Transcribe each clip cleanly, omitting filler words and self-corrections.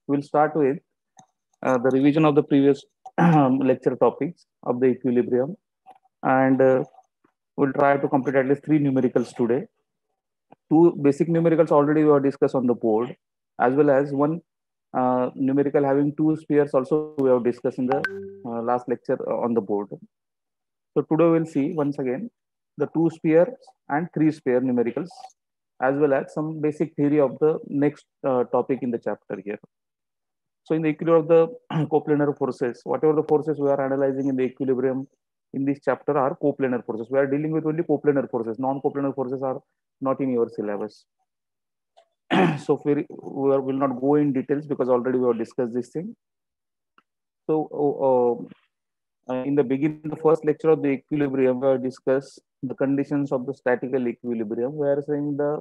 We'll start with the revision of the previous lecture topics of the equilibrium, and we'll try to complete at least three numericals today. Two basic numericals already we have discussed on the board, as well as one numerical having two spheres also we have discussed in the last lecture on the board. So today we'll see once again the two sphere and three sphere numericals, as well as some basic theory of the next topic in the chapter here. So in the equilibrium of the coplanar forces, whatever the forces we are analyzing in the equilibrium in this chapter are coplanar forces. We are dealing with only coplanar forces. Non-coplanar forces are not in your syllabus. So will not go in details because already we have discussed this thing. So in the beginning, the first lecture of the equilibrium, we have discussed the conditions of the statical equilibrium. We are saying the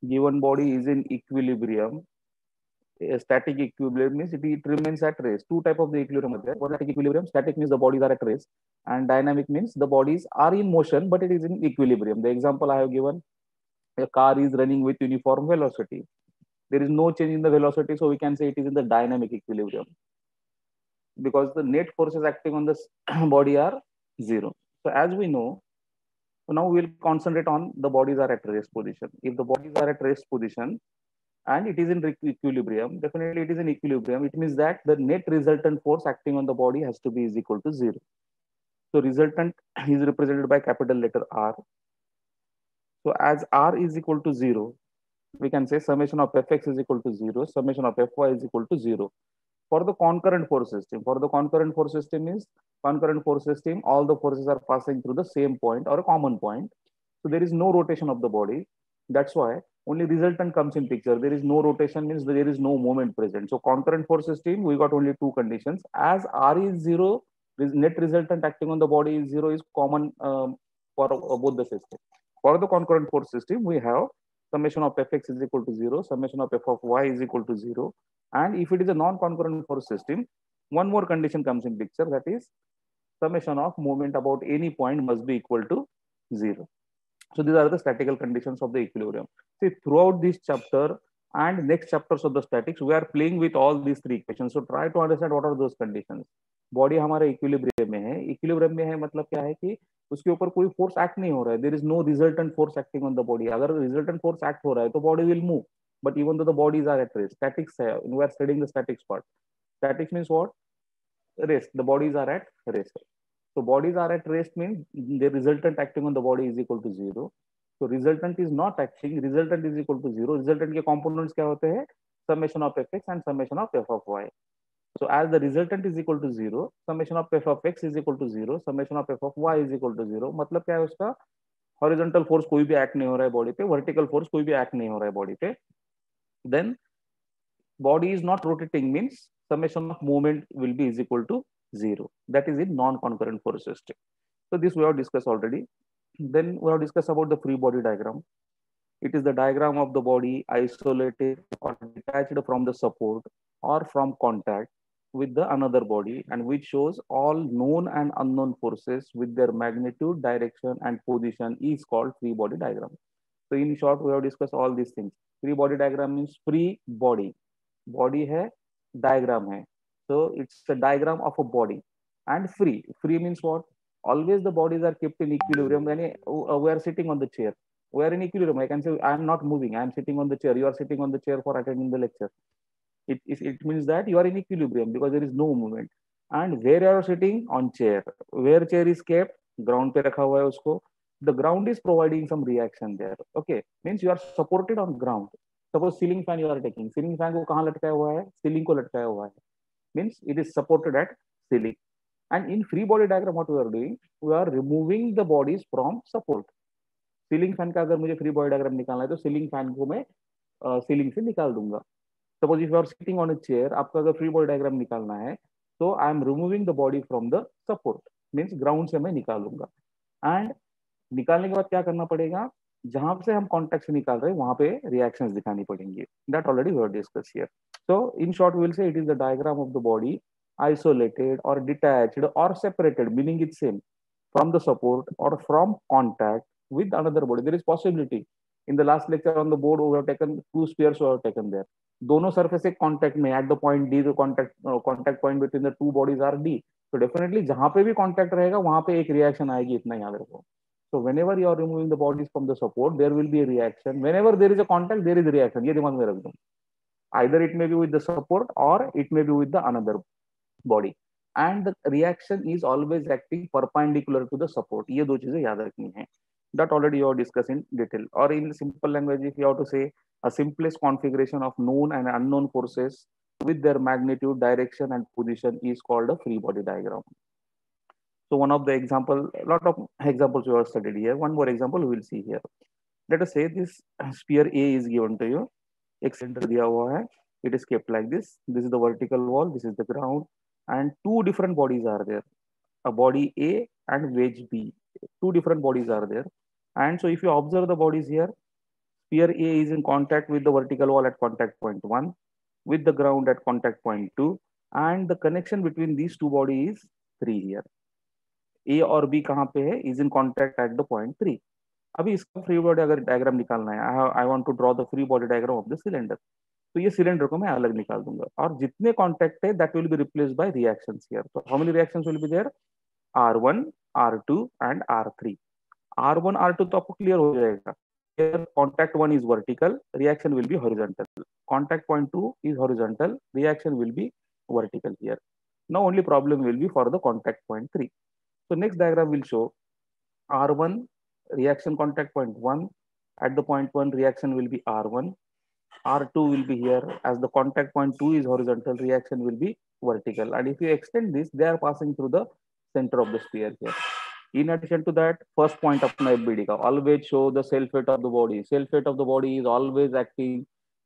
given body is in equilibrium. A static equilibrium means it remains at rest. Two type of the equilibrium are there. One static equilibrium. Static means the bodies are at rest, and dynamic means the bodies are in motion, but it is in equilibrium. The example I have given: a car is running with uniform velocity. There is no change in the velocity, so we can say it is in the dynamic equilibrium because the net forces acting on the body are zero. So as we know, now we'll concentrate on the bodies are at rest position. If the bodies are at rest position, and it is in equilibrium, definitely it is in equilibrium. It means that the net resultant force acting on the body has to be is equal to zero. So resultant is represented by capital letter R. So as R is equal to zero, we can say summation of fx is equal to zero, summation of fy is equal to zero. For the concurrent force system, means concurrent force system, all the forces are passing through the same point or a common point. So there is no rotation of the body. That's why only resultant comes in picture. There is no rotation means there is no moment present. So concurrent force system, we got only two conditions. As R is zero, net resultant acting on the body is zero is common for both the system. For the concurrent force system, we have summation of fx is equal to zero, summation of f of y is equal to zero. And if it is a non-concurrent force system, one more condition comes in picture, that is summation of moment about any point must be equal to zero. So these are the statical conditions of the equilibrium. See, throughout this chapter and next chapters of the statics, we are playing with all these three equations. So try to understand what are those conditions. Body हमारे equilibrium में है. Equilibrium में है मतलब क्या है कि उसके ऊपर कोई फोर्स एक्ट नहीं हो रहा है. There is no resultant force acting on the body. अगर रिजल्टेंट फोर्स एक्ट हो रहा है तो body will move, but even though the bodies are at rest. Statics hai, we are studying the statics part. Statics means what? Rest. The bodies are at rest. So bodies are at rest means the resultant acting on the body is equal to zero. So resultant is not acting, resultant is equal to zero. Resultant के components क्या होते हैं? Summation of fx and summation of f of y. So as the resultant is equal to zero, summation of f of x is equal to zero, summation of f of y is equal to zero. मतलब क्या है उसका? Horizontal force कोई भी act नहीं हो रहा है बॉडी पे, वर्टिकल फोर्स कोई भी एक्ट नहीं हो रहा है बॉडी पे. Then body is not rotating means summation of movement will be is equal to zero. That is in non-concurrent force system. So this we have discussed already. Then we have discussed about the free body diagram. It is the diagram of the body isolated or detached from the support or from contact with the another body, and which shows all known and unknown forces with their magnitude, direction, and position is called free body diagram. So in short, we have discussed all these things. Free body diagram means free body. Body है, diagram है. So it's a diagram of a body. And free. Free means what? Always the bodies are kept in equilibrium. When we are sitting on the chair, we are in equilibrium. I can say I am not moving. I am sitting on the chair. You are sitting on the chair for attending the lecture. It means that you are in equilibrium because there is no movement. And where you are sitting? On chair. Where chair is kept? Ground पे रखा हुआ है उसको. The ground is providing some reaction there. Okay, means you are supported on ground. Suppose ceiling fan you are taking. Ceiling fan को कहाँ लटकाया हुआ है? Ceiling को लटकाया हुआ है. Means it is supported at ceiling. And in free body diagram, what we are doing? We are removing the bodies from support. Ceiling fan का अगर मुझे फ्री बॉडी डायग्राम निकालना है तो सीलिंग फैन को मैं सीलिंग से निकाल दूंगा. Suppose if you are sitting on a chair, आपका अगर फ्री बॉडी डायग्राम निकालना है तो I am removing the body from the support, means ground से मैं निकालूंगा. एंड निकालने के बाद क्या करना पड़ेगा? जहां से हम कॉन्टेक्ट से निकाल रहे हैं वहां पे रिएक्शंस दिखानी पड़ेंगी. That already we have discuss here. So in short we will say it is the diagram of the body isolated or detached or separated, meaning it's same, from the support or from contact with another body. There is possibility In the last lecture on the board, we have taken two spheres we have taken there. दोनों surface एक contact में at the point D, the contact point between the two bodies are D. So definitely जहाँ पे भी contact रहेगा वहाँ पे एक reaction आएगी, इतना याद रखो. So whenever you are removing the bodies from the support, there will be a reaction. Whenever there is a contact, there is a reaction. ये दिमाग में रख दो. Either it may be with the support or it may be with the another body. And the reaction is always acting perpendicular to the support. ये दो चीजें याद रखनी है. That already you have discussed in detail. Or in simple language, if you have to say a simplest configuration of known and unknown forces with their magnitude, direction, and position is called a free body diagram. So one of the example, a lot of examples we have studied here. One more example we will see here. Let us say this sphere A is given to you. एक center दिया हुआ है. It is kept like this. This is the vertical wall. This is the ground. And two different bodies are there. A body A and wedge B. Two different bodies are there. And so if you observe the bodies here, sphere A is in contact with the vertical wall at contact point 1, with the ground at contact point 2, and the connection between these two bodies is 3 here. A और B कहाँ पे है? Is in contact at the point 3. अभी इसका free body अगर diagram निकालना है, I want to draw the free body diagram of the cylinder, तो ये सिलेंडर को मैं अलग निकाल दूंगा और जितने कॉन्टैक्ट है that will be replaced by reactions here. तो how many reactions will be there? R1, R2 and R3. R1 R2 तो आपको क्लियर हो जाएगा. Here contact 1 is vertical, reaction will be horizontal. Contact point 2 is horizontal, reaction will be vertical here. Now only problem will be for the contact point 3. So next diagram will show R1 reaction contact point 1. At the point 1 reaction will be R1. R2 will be here as the contact point 2 is horizontal, reaction will be vertical. And if you extend this, they are passing through the center of the sphere here. In addition to that, first point of FBD ka always show the self weight of the body. Self weight of the body is always acting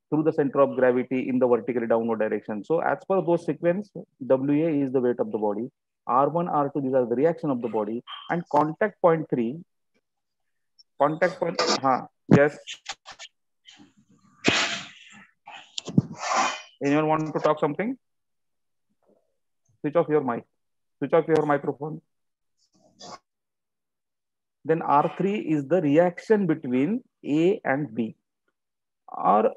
through the center of gravity in the vertically downward direction. So as per those sequence, WA is the weight of the body. R1, R2, these are the reaction of the body. And contact point 3, contact point, yes. Anyone want to talk something? Switch off your mic. Switch off your microphone. Then R3 is the reaction between A and B. Or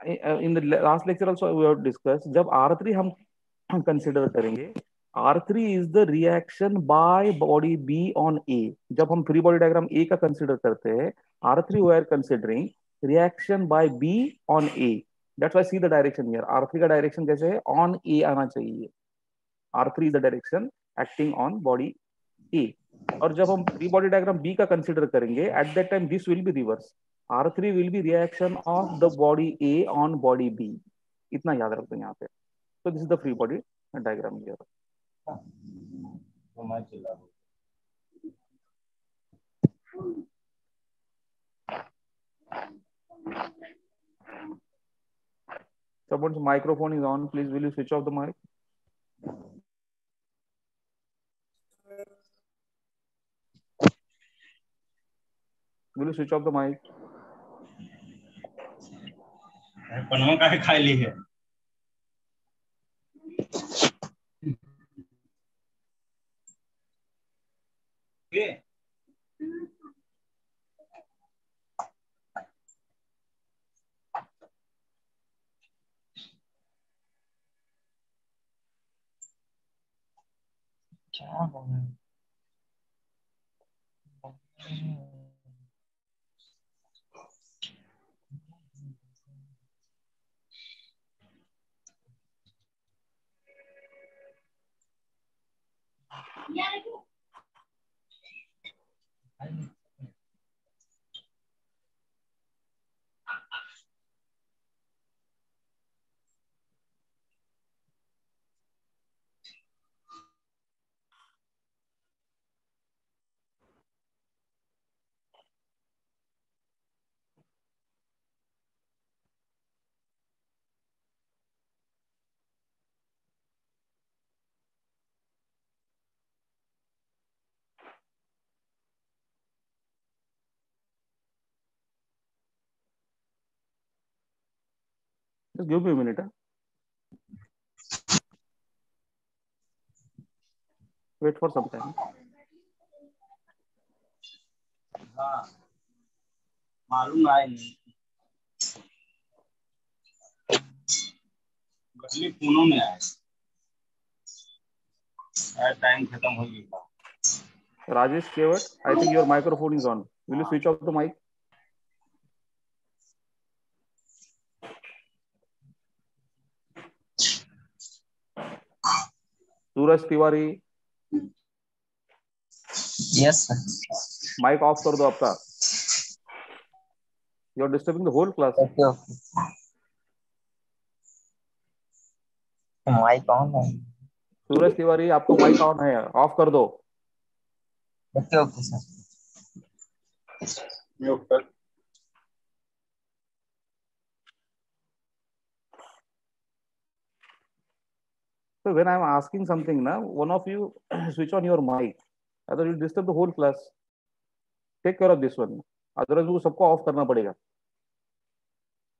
in the last lecture also we have discussed, जब R3 हम consider करेंगे, R3 is the reaction by body B on A. जब हम free body diagram A का consider करते हैं, R3 we are considering reaction by B on A. That's why see the direction here. R3 का direction कैसे है? On A आना चाहिए. R3 is the direction acting on body A. और जब हम free body diagram B का consider करेंगे, at that time this will be reverse. R3 will be reaction of the body A on body B. इतना याद रखो यहाँ पे. So this is the free body diagram here. Someone's microphone is on. Please, will you switch off the mic? Will you switch off the mic? पनवा का खाली है. क्या हो गया? Just give me a minute. Wait for some time. मालूम है नहीं, गली पुणे में आए, टाइम खत्म हो गया। Rajesh Kevat, I think your microphone is on. Will you switch off the mic? Suraj Tiwari, Yes, sir. mic off कर दो आपका. You are disturbing the whole class. Okay, okay. Mic on है. सूरज तिवारी, आपको mic on है, of कर दो. Okay, okay, sir. Mute कर। So when I am asking something, na, one of you switch on your mic. Otherwise you disturb the whole class. Take care of this one. Otherwise वो सबको of करना पड़ेगा.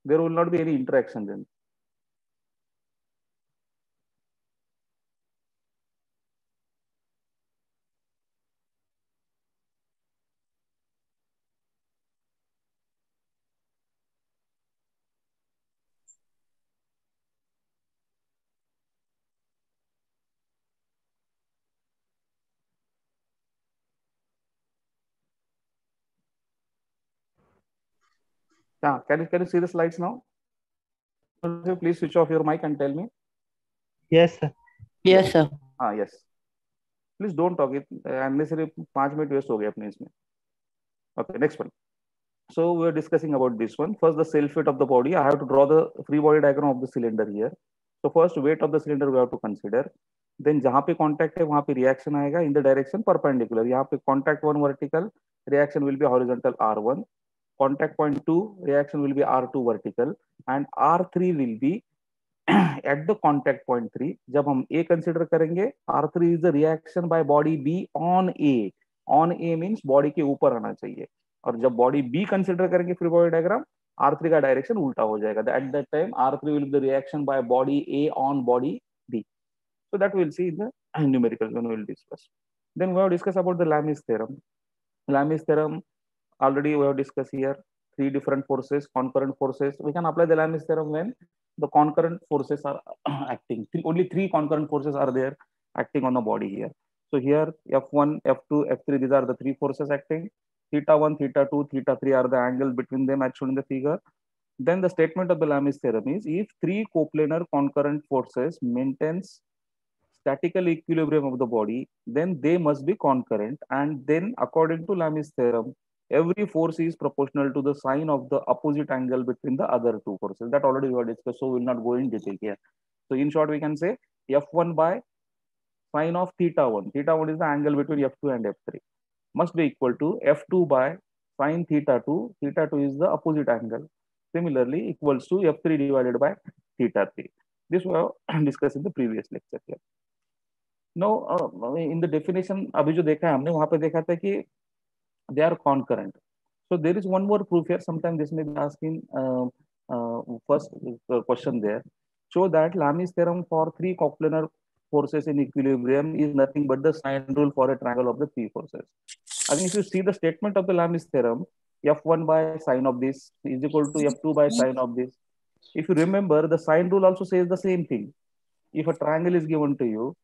There will not be any interaction then. Yeah, can you see the slides now? Please switch off your mic and tell me. Yes, sir. Yes, sir. Yes. Please don't talk it. Unnecessary 5 minutes waste हो गए अपने इसमें. Okay, next one. So we are discussing about this one. First, the self weight of the body. I have to draw the free body diagram of the cylinder here. So first, weight of the cylinder we have to consider. Then जहाँ पे contact है वहाँ पे reaction आएगा in the direction perpendicular. यहाँ पे contact 1 vertical, reaction will be horizontal R1. Contact point 2, reaction will be R2 vertical, and R3 will be at the contact point 3. जब हम A consider करेंगे, R3 is the reaction by body B on A. On A means body के ऊपर आना चाहिए. और जब body B consider करेंगे फ्री बॉडी डायग्राम, R3 का डायरेक्शन उल्टा हो जाएगा. At that time R3 will be the reaction by body A on body B. So that will see in the numerical when we will discuss. Then we have discuss about the Lami's theorem. Lami's theorem already we have discussed here. 3 different forces, concurrent forces. We can apply the Lami's theorem when the concurrent forces are acting. Only 3 concurrent forces are there acting on the body here. So here F1, F2, F3, these are the 3 forces acting. Theta 1, theta 2, theta 3 are the angle between them as shown in the figure. Then the statement of the Lami's theorem is if 3 coplanar concurrent forces maintains statical equilibrium of the body, then they must be concurrent. And then according to Lami's theorem, every force is proportional to the sine of the opposite angle between the other 2 forces. That already we have discussed, so we will not go in detail here. So in short, we can say F1 by sine of theta 1. Theta 1 is the angle between F2 and F3. Must be equal to F2 by sine theta 2. Theta 2 is the opposite angle. Similarly, equals to F3 divided by theta 3. This we have discussed in the previous lecture here. Now, in the definition, अभी जो देखा है हमने वहाँ पे देखा था कि they are concurrent. So there is one more proof here. Sometimes this may be asking first question there. Show that Lami's theorem for 3 coplanar forces in equilibrium is nothing but the sine rule for a triangle of the 3 forces. I think if you see the statement of the Lami's theorem, F1 by sine of this is equal to F2 by sine of this. If you remember, the sine rule also says the same thing. If a triangle is given to you,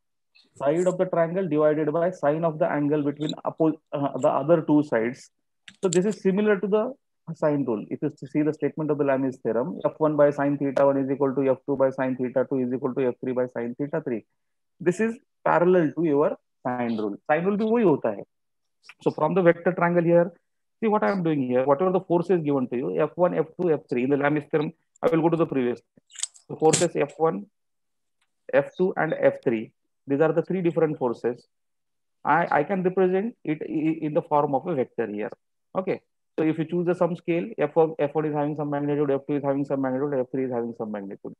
side of the triangle divided by sine of the angle between the other 2 sides. So this is similar to the sine rule. If you see the statement of the Lami's theorem, F1 by sine theta 1 is equal to F2 by sine theta 2 is equal to F3 by sine theta 3. This is parallel to your sine rule. Sine rule भी वही होता है. So from the vector triangle here, see what I am doing here. Whatever the forces given to you, F1, F2, F3. In the Lami's theorem, I will go to the previous. The forces F1, F2, and F3. These are the 3 different forces. I can represent it in the form of a vector here. Okay. So if you choose the sum scale, F1 is having some magnitude, F2 is having some magnitude, F3 is having some magnitude.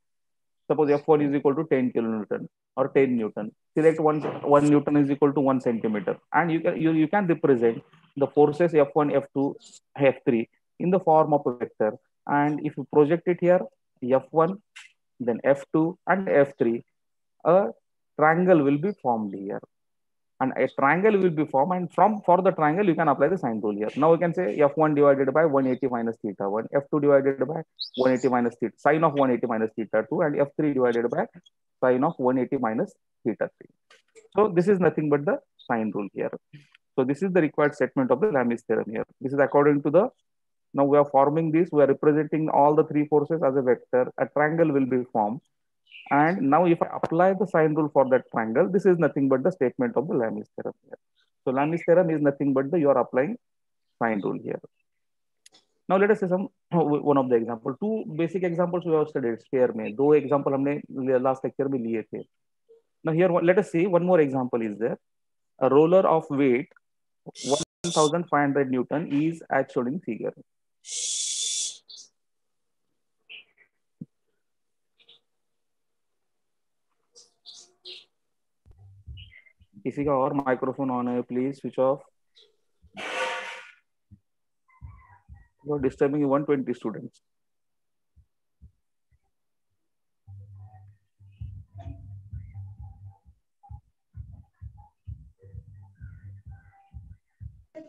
Suppose F1 is equal to 10 kilonewton or 10 Newton. Select 1 Newton is equal to 1 centimeter. And you can represent the forces F1, F2, F3 in the form of a vector. And if you project it here, F1, then F2 and F3, a triangle will be formed here. and a triangle will be formed, and for the triangle you can apply the sine rule here. Now we can say f1 divided by 180 minus theta 1, f2 divided by 180 minus theta sine of 180 minus theta 2, and f3 divided by sine of 180 minus theta 3. So this is nothing but the sine rule here. So this is the required statement of the Lami's theorem here. This is according to the, now we are forming this, we are representing all the three forces as a vector, a triangle will be formed. And now if I apply the sine rule for that triangle, this is nothing but the statement of the Lami's theorem here. So Lami's theorem is nothing but the, you are applying sine rule here. Now let us see some one of the example. Two basic examples we have studied sphere में. दो example हमने last lecture में लिए थे. Now here let us see one more example is there. A roller of weight 1500 Newton is as shown in figure. किसी का और microphone on है, please switch off. You are disturbing 120 students.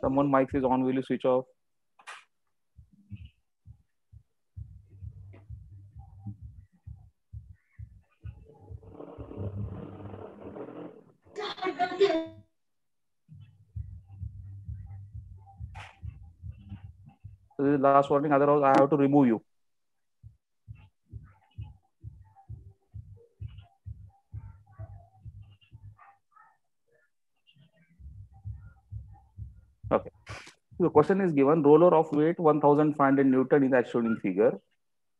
Someone mic is on, will you switch off? So this is last warning, otherwise I have to remove you. Okay. So the question is given, roller of weight 1500 Newton is as shown in figure.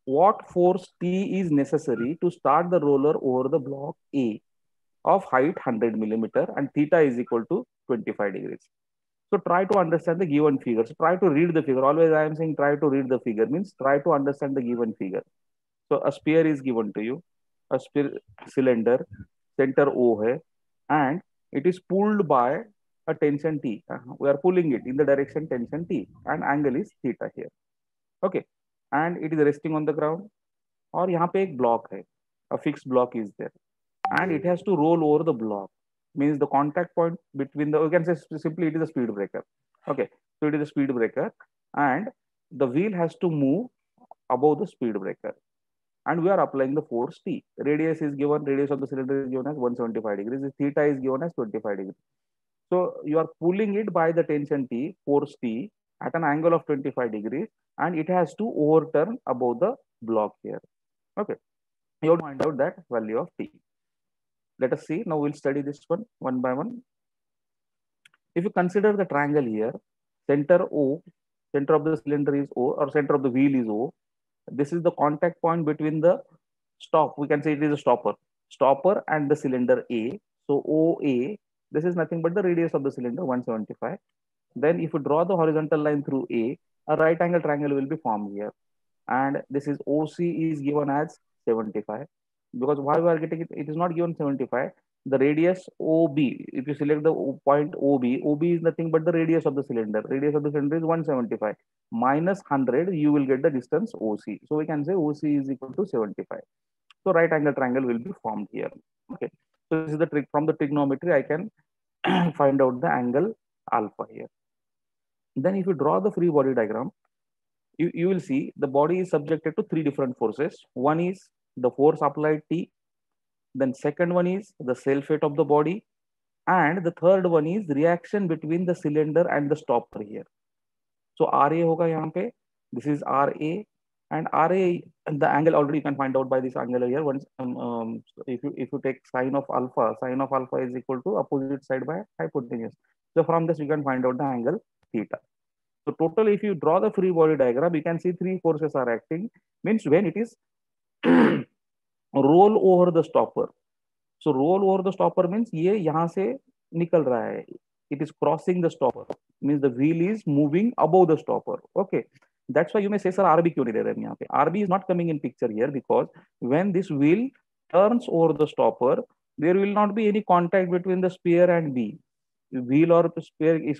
What force T is necessary to start the roller over the block A of height 100 millimeter and theta is equal to 25 degrees. So try to understand the given figure. So try to read the figure. Always I am saying try to read the figure, means try to understand the given figure. So a sphere is given to you, a sphere cylinder, center O hai, and it is pulled by a tension T. We are pulling it in the direction tension T, and angle is theta here. Okay, and it is resting on the ground. और यहाँ पे एक block है, a fixed block is there, and it has to roll over the block. Means the contact point between the, we can say simply it is a speed breaker. Okay, so it is a speed breaker, and the wheel has to move above the speed breaker, and we are applying the force T. Radius is given, radius of the cylinder is given as 175 degrees. The theta is given as 25 degrees. So you are pulling it by the tension T, force T, at an angle of 25 degrees, and it has to overturn above the block here. Okay, you have to find out that value of T. Let us see. Now we'll study this one by one. If you consider the triangle here, center O, center of the cylinder is O, or center of the wheel is O. This is the contact point between the stop. We can say it is a stopper and the cylinder A. So OA, this is nothing but the radius of the cylinder, 175. Then if you draw the horizontal line through A right angle triangle will be formed here. And this is OC is given as 75. Because why we are getting it, it is not given 75. The radius OB, if you select the point OB is nothing but the radius of the cylinder. Radius of the cylinder is 175. Minus 100, you will get the distance OC. So we can say OC is equal to 75. So right angle triangle will be formed here. Okay. So this is the trick. From the trigonometry, I can find out the angle alpha here. Then if you draw the free body diagram, you will see the body is subjected to three different forces. One is the force applied T. Then second one is the self-weight of the body. And the third one is reaction between the cylinder and the stopper here. So RA hoga yahan pe. This is RA. And RA, the angle already you can find out by this angle here. Once if you take sine of alpha is equal to opposite side by hypotenuse. So from this you can find out the angle theta. So total, if you draw the free body diagram, you can see three forces are acting. Means when it is roll over the stopper. So roll over the stopper means ये यहाँ से निकल रहा है. It is crossing the stopper. Means the wheel is moving above the stopper. Okay. That's why you may say, sir, RB क्यों नहीं दे रहे हैं यहाँ पे? RB is not coming in picture here because when this wheel turns over the stopper, there will not be any contact between the sphere and B. Wheel और sphere is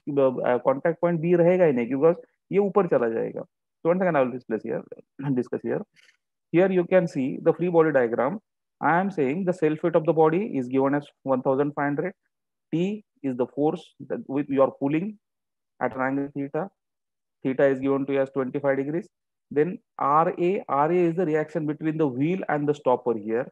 contact point B रहेगा ही नहीं because ये ऊपर चला जाएगा. So once again I will discuss here. Here you can see the free body diagram. I am saying the self weight of the body is given as 1500. T is the force that with you are pulling at an angle theta. Theta is given to you as 25 degrees. Then RA is the reaction between the wheel and the stopper here.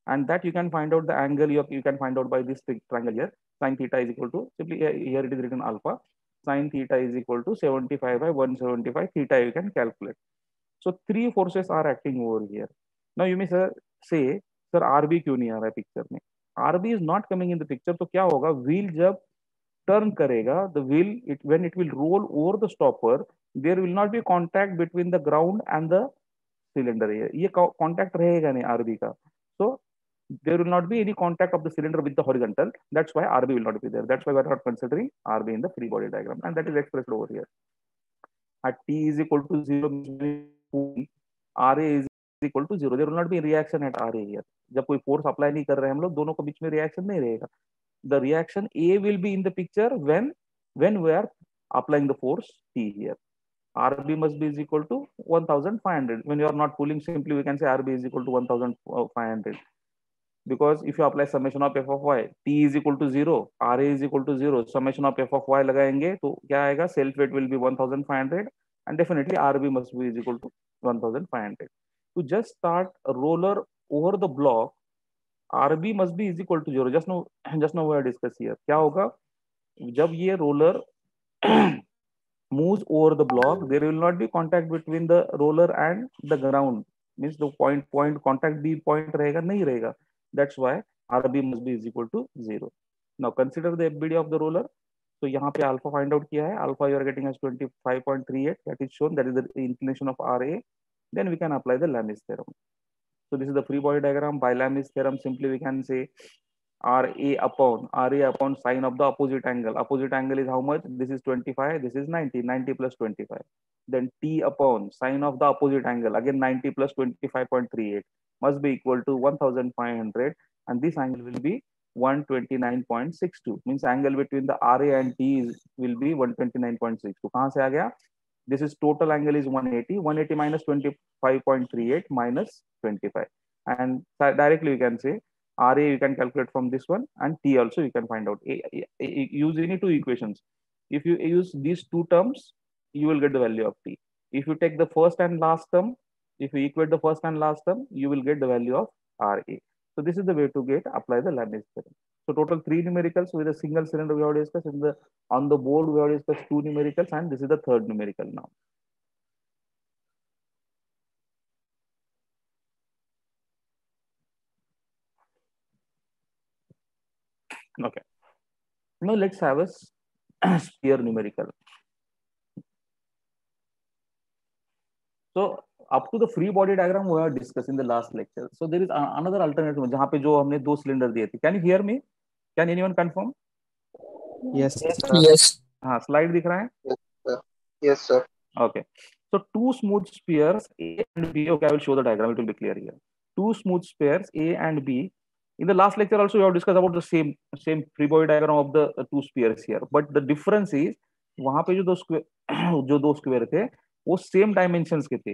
And that you can find out the angle you can find out by this triangle here. Sin theta is equal to, simply here it is written alpha. Sin theta is equal to 75 by 175 theta you can calculate. So three forces are acting over here. Now you may say, sir RB क्यों नहीं आ रहा है picture में? RB is not coming in the picture. तो क्या होगा? Wheel जब turn करेगा, the wheel when it will roll over the stopper, there will not be contact between the ground and the cylinder. ये contact रहेगा नहीं RB का. So there will not be any contact of the cylinder with the horizontal. That's why RB will not be there. That's why we are not considering RB in the free body diagram, and that is expressed over here. At t is equal to 0, RA is equal to 0. There will not be reaction at RA here. जब कोई force apply नहीं कर रहे हैं हम लोग, दोनों के बीच में reaction नहीं रहेगा. The reaction A will be in the picture when we are applying the force T here. RB must be is equal to 1500. When you are not pulling, simply we can say RB is equal to 1500. Because if you apply summation of f of y, T is equal to 0, RA is equal to 0, summation of f of y लगाएंगे तो क्या आएगा? Self weight will be 1500 and definitely RB must be is equal to 1500. To just start a roller over the block, RB must be is equal to 0. Just now we are discussing here. क्या होगा? जब ये roller moves over the block, there will not be contact between the roller and the ground. Means the point contact B point रहेगा नहीं रहेगा. That's why RB must be is equal to 0. Now consider the FBD of the roller. So यहाँ पे alpha find out किया है. Alpha you are getting as 25.38. That is shown. That is the inclination of RA. Then we can apply the Lami's theorem. So this is the free body diagram. By Lami's theorem, simply we can say RA upon sine of the opposite angle. Opposite angle is how much? This is 25. This is 90. 90 plus 25. Then T upon sine of the opposite angle. Again 90 plus 25.38 must be equal to 1500. And this angle will be 129.62. Means angle between the RA and T will be 129.62. कहाँ से आ गया? This is total angle is 180. 180 minus 25.38 minus 25. And directly you can say RA you can calculate from this one, and T also you can find out. Use any two equations. If you use these two terms, you will get the value of T. If you take the first and last term, if you equate the first and last term, you will get the value of RA. So this is the way to apply the Lami's theorem. So total 3 numericals with a single cylinder we have discussed. On the board we have discussed 2 numericals, and this is the third numerical now. Okay. Now let's have a sphere numerical. So up to the free body diagram we have discussed in the last lecture. So there is another alternative जहाँ पे जो हमने 2 cylinder दिए थे. Can you hear me? Can anyone confirm? Yes. Yes. हाँ, slide दिख रहा है? Yes, sir. Yes, sir. Okay. So 2 smooth spheres A and B. Okay, I will show the diagram. It will be clear here. 2 smooth spheres A and B. In the last lecture also we have discussed about the same free body diagram of the 2 spheres here. But the difference is वहाँ पे जो दो square थे वो same dimensions के थे,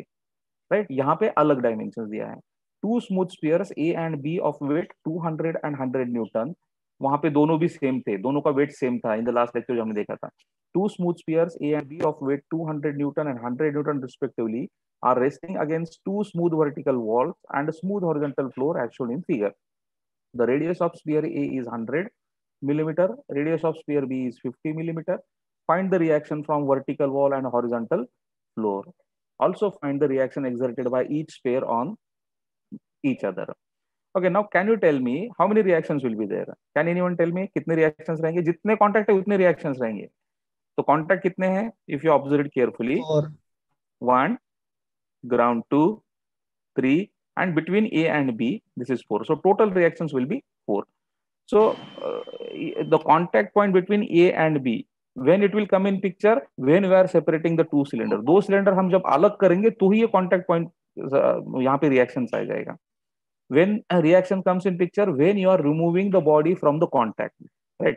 right? यहाँ पे अलग डायमेंशंस दिया है. 2 smooth spheres A and B of weight 200 and 100 newton. वहां पे दोनों भी सेम थे, दोनों का वेट सेम था. इन द लास्ट लेक्चर जो हमने देखा था, 2 smooth spheres A and B of weight 200 Newton and 100 Newton respectively are resting against 2 smooth vertical walls and a smooth horizontal floor as shown in figure. The radius of sphere A is 100 millimeter. Radius of sphere B is 50 millimeter. Find the reaction from vertical wall and horizontal floor. Also find the reaction exerted by each sphere on each other. Okay, now can you tell me how many reactions will be there? Can anyone tell me कितने reactions रहेंगे? जितने contact है उतने reactions रहेंगे. तो contact कितने हैं? If you observe it carefully, 1, ground 2, 3, and between A and B, this is 4. So total reactions will be 4. So the contact point between A and B, when it will come in picture, when we are separating the 2 cylinder. 2 cylinder हम जब अलग करेंगे तो ही ये contact point यहाँ पे reactions आ जाएगा. When a reaction comes in picture, when you are removing the body from the contact, right?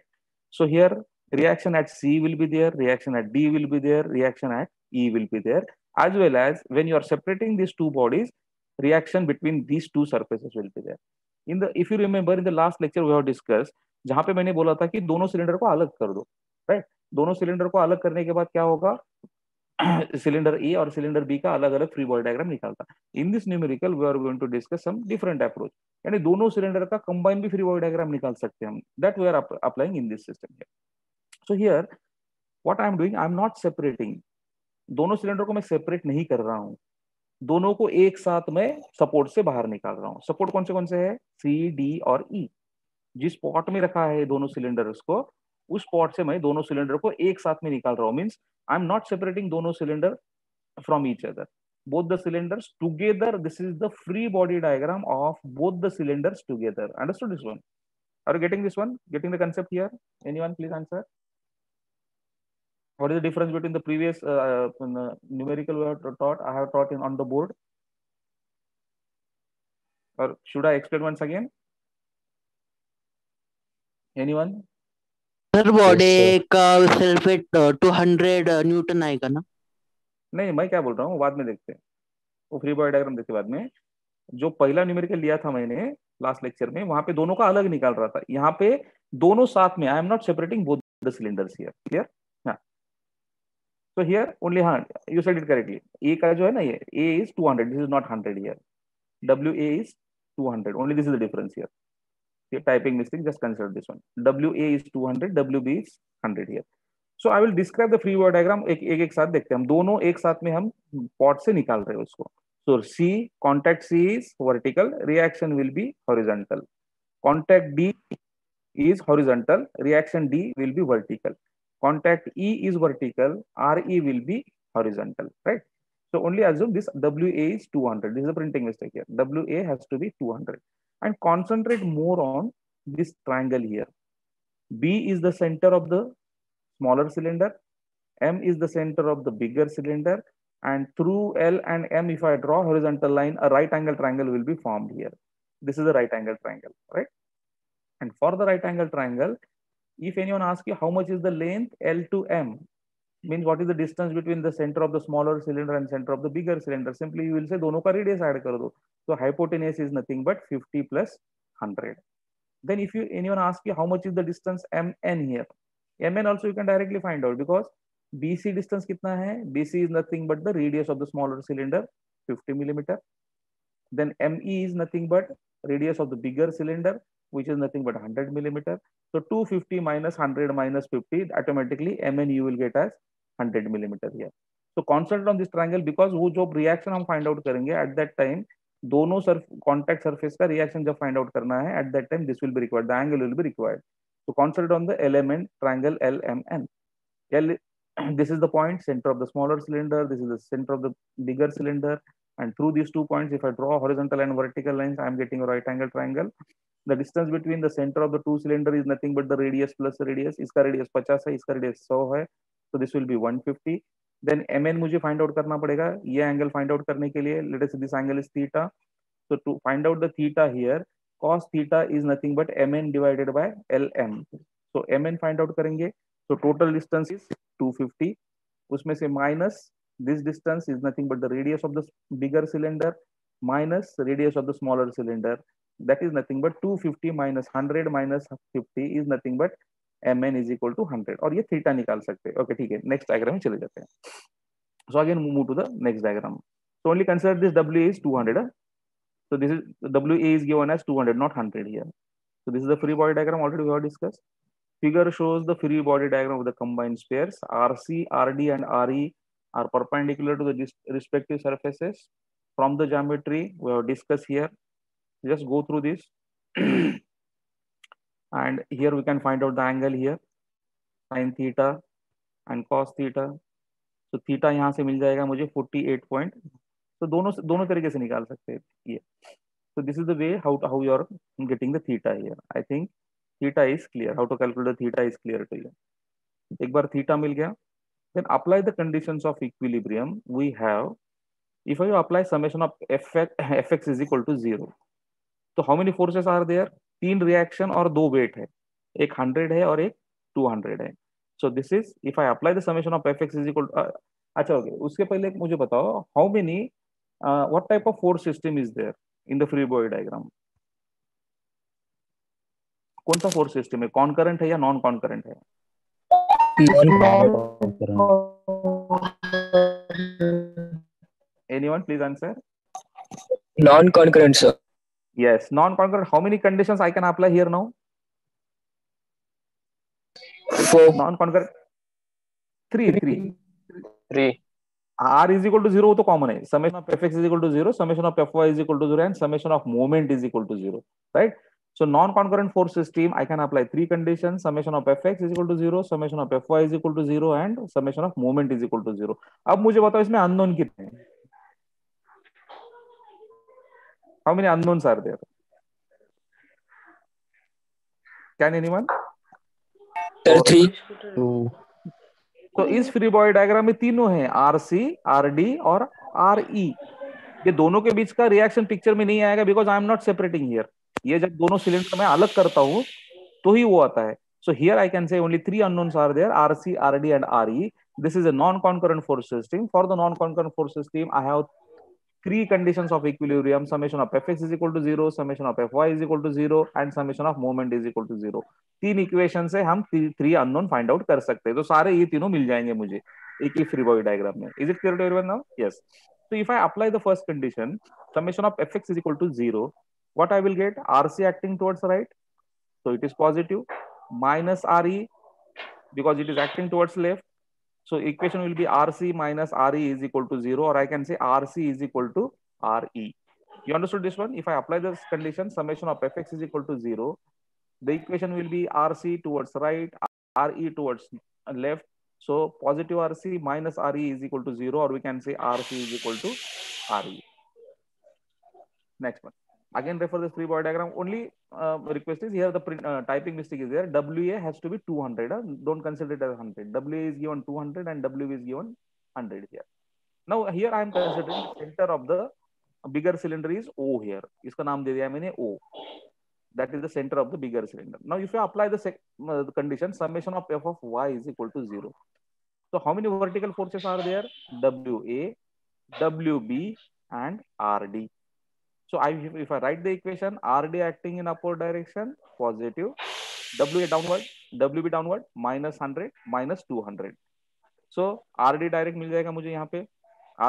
So here reaction at C will be there, reaction at D will be there, reaction at E will be there, as well as when you are separating these 2 bodies, reaction between these 2 surfaces will be there. If you remember in the last lecture we have discussed, जहां पे मैंने बोला था कि दोनों cylinder को अलग कर दो, राइट। दोनों सिलेंडर को अलग करने के बाद क्या होगा, सिलेंडर ए और सिलेंडर बी का अलग अलग फ्री बॉडी डायग्राम निकालता। In this numerical we are going to discuss some different approach, यानी दोनों सिलेंडर का कंबाइन भी फ्री बॉडी डायग्राम निकाल सकते हैं हम, that we are applying in this system here. So here what I am doing, I am not separating, दोनों cylinder को मैं सेपरेट नहीं कर रहा हूं, दोनों को एक साथ में सपोर्ट से बाहर निकाल रहा हूं। सपोर्ट कौन से है, सी डी और ई। जिस पॉट में रखा है दोनों सिलेंडर्स को, उस पॉट से मैं दोनों सिलेंडर को एक साथ में निकाल रहा हूं, means I am not separating दोनों cylinder from each other, both the cylinders together. This is the free body diagram of both the cylinders together. Understood this one? Are you getting this one, getting the concept here? Anyone please answer, what is the difference between the previous numerical we have taught, I have taught on the board, or should I explain once again? Anyone? Sir body का self weight 200 Newton आएगा ना? नहीं, मैं क्या बोल रहा हूँ बाद में देखते हैं, वो फ्री बॉडी डायग्राम देखते बाद में। जो पहला न्यूमेरिकल लिया था मैंने लास्ट लेक्चर में, वहां पे दोनों का अलग निकाल रहा था, यहाँ पे दोनों साथ में, आई am not separating both the cylinders here, clear? हाँ, so here only, हाँ you said it correctly, A का जो है ना, ये A is 200, this is not 100 here, WA is 200, only this is the difference here, typing mistake, just consider this one, WA is 200, WB is 100 here. So I will describe the free body diagram, एक साथ देखते हैं हम, दोनों एक साथ में हम पॉट से निकाल रहे हैं उसको। So C, contact C is vertical, reaction will be horizontal. Contact D is horizontal, reaction D will be vertical. Contact E is vertical, RE will be horizontal, right? So only assume this WA is 200. This is a printing mistake here. WA has to be 200. And concentrate more on this triangle here. B is the center of the smaller cylinder, M is the center of the bigger cylinder, and through L and M, if I draw horizontal line, a right angle triangle will be formed here. This is a right angle triangle, right? And for the right angle triangle, if anyone asks you how much is the length, L to M, means what is the distance between the center of the smaller cylinder and center of the bigger cylinder, simply you will say दोनों का radius add कर दो. So hypotenuse is nothing but 50 plus 100. Then if you anyone asks you how much is the distance MN here, MN also you can directly find out, because BC distance कितना है, BC is nothing but the radius of the smaller cylinder, 50 millimeter. Then ME is nothing but radius of the bigger cylinder, which is nothing but 100 millimeter. So 250 minus 100 minus 50, automatically MN you will get as 100 millimeter here. So concentrate on this triangle, because वो जो reaction हम find out करेंगे at that time, दोनों contact surface का reaction जब find out करना है, at that time this will be required, the angle will be required. So concentrate on the element triangle LMN. This is the point, center of the smaller cylinder, this is the center of the bigger cylinder, and through these 2 points, if I draw horizontal and vertical lines, I am getting a right angle triangle. The distance between the center of the 2 cylinder is nothing but the radius plus the radius. इसका radius 50 है, इसका radius 100 है, so this will be 150. Then MN मुझे find out करना पड़ेगा, ये angle find out करने के लिए, let us say this angle is theta. So to find out the theta here, cos theta is nothing but MN divided by LM. So MN find out करेंगे, so total distance is 250. उसमें से minus this distance is nothing but the radius of the bigger cylinder minus radius of the smaller cylinder. That is nothing but 250 minus 100 minus 50 is nothing but Mn is equal to 100. और ये theta निकाल सकते हैं। Okay ठीक है, next diagram में चले जाते हैं। So again move to the next diagram. So only consider this WA is 200. So this is WA is given as 200, not 100 here. So this is the free body diagram already we have discussed. Figure shows the free body diagram of the combined spheres. RC, RD, and RE are perpendicular to the respective surfaces. From the geometry we have discussed here, just go through this. And here we can find out the angle here, sin theta and cos theta. So theta यहाँ से मिल जाएगा मुझे 48 point. So दोनों तरीके से निकाल सकते हैं ये. So this is the way how you are getting the theta here. I think theta is clear. How to calculate the theta is clear to you. एक बार theta मिल गया, then apply the conditions of equilibrium. We have, if you apply summation of fx is equal to 0. तो how many forces are there? 3 reaction और 2 weight है, एक 100 है और एक 200 है. So this is if I apply the summation of fx is equal to अच्छा okay, उसके पहले मुझे बताओ how many what type of force system is there in the free body diagram? कौन सा फोर्स सिस्टम है, कॉन्करेंट है या नॉन कॉन्करेंट है? Anyone please answer? Non-concurrent, sir. Yes, non concurrent. How many conditions I can apply here now? 4. Non concurrent, three. 3. R is equal to 0 तो common है, summation of fx is equal to 0, summation of fy is equal to 0 and summation of moment is equal to 0, right? So non concurrent force system I can apply three conditions: summation of fx is equal to 0, summation of fy is equal to 0 and summation of moment is equal to 0. अब मुझे बताओ इसमें unknown कितने हैं? How many unknowns are there? Can anyone? Sir, 3. तो इस free body diagram में तीनों हैं, आर सी, आर डी और आर ई। ये दोनों के बीच का रिएक्शन पिक्चर में नहीं आएगा because I am not separating here. ये जब दोनों सिलेंडर में अलग करता हूं तो ही वो आता है। So here I can say only three unknowns are there, R C, R D and R E. This is a non concurrent force system. For the non concurrent force system I have three conditions of equilibrium: summation of fx is equal to 0, summation of fy is equal to 0 and summation of moment is equal to 0। तीन equation से हम three unknown find out कर सकते हैं। तो सारे ये तीनों मिल जाएंगे मुझे एक ही फ्री बॉडी डायग्राम में। Is it clear to everyone now? Yes. So if I apply the first condition, summation of fx is equal to 0, what I will get? RC acting towards right, so it is positive, minus RE because it is acting towards left. So equation will be RC minus RE is equal to 0, or I can say RC is equal to RE. You understood this one? If I apply this condition, summation of fx is equal to 0, the equation will be RC towards right, RE towards left. So positive RC minus RE is equal to 0, or we can say RC is equal to RE. Next one. Again, refer this free body diagram. Only request is here the typing mistake is there. WA has to be 200. Don't consider it as 100. WA is given 200 and W is given 100 here. Now here I am considering center of the bigger cylinder is O here. इसका नाम दे दिया मैंने O. That is the center of the bigger cylinder. Now if you apply the condition, summation of f of y is equal to 0. So how many vertical forces are there? WA, WB and RD. So if I write the equation, RD acting in upward direction, positive, WA downward, WB downward, minus 100, minus 200. So RD direct मिल जाएगा मुझे यहाँ पे,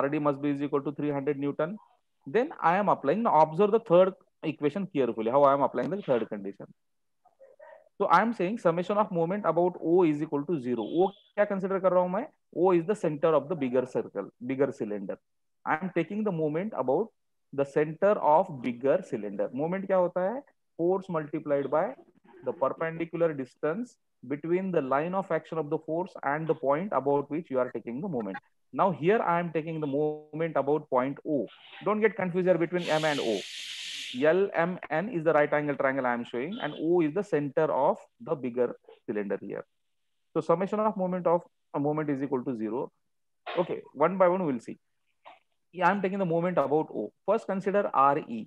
RD must be is equal to 300 Newton. Then I am applying, now observe the third equation carefully, how I am applying the third condition. So I am saying summation of moment about O is equal to 0. O क्या consider कर रहा हूँ मैं? O is the center of the bigger circle, bigger cylinder. I am taking the moment about the center of bigger cylinder. Moment क्या होता है? Force multiplied by the perpendicular distance between the line of action of the force and the point about which you are taking the moment. Now here I am taking the moment about point O. Don't get confused here between M and O. LMN is the right angle triangle I am showing, and O is the center of the bigger cylinder here. So summation of moment is equal to 0. Okay, one by one we'll see. Yeah, I'm taking the moment about O. First consider RE.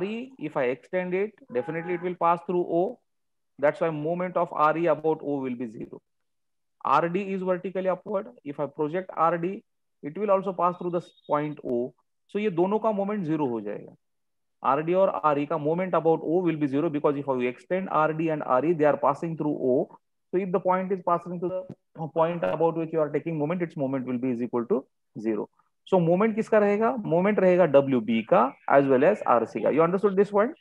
RE, if I extend it, definitely it will pass through O. That's why moment of RE about O will be 0. RD is vertically upward. If I project RD, it will also pass through the point O. So ये दोनों का moment 0 हो जाएगा. RD और RE का moment about O will be 0 because if we extend RD and RE, they are passing through O. So if the point is passing to the point about which you are taking moment, its moment will be is equal to 0. So moment किसका रहेगा? Moment रहेगा WB का as well as RC का. You understood this point?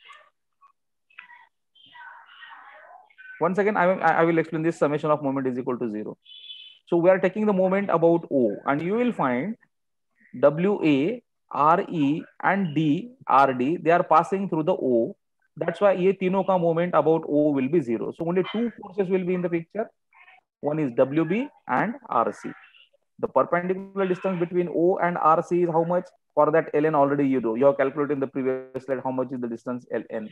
Once again, I will explain this. Summation of moment is equal to 0. So we are taking the moment about O, and you will find WA, RE and RD, they are passing through the O. That's why ये तीनों का moment about O will be 0. So only two forces will be in the picture. One is WB and RC. The perpendicular distance between O and RC is how much? For that ln already you know. You have calculated in the previous slide how much is the distance ln.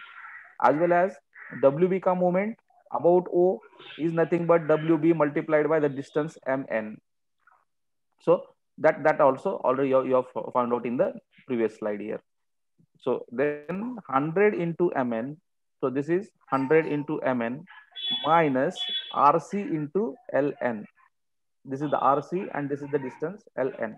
As well as WB ka moment about O is nothing but WB multiplied by the distance mn. So that also already you have found out in the previous slide here. So then 100 into mn. So this is 100 into mn minus RC into ln. This is the RC and this is the distance ln.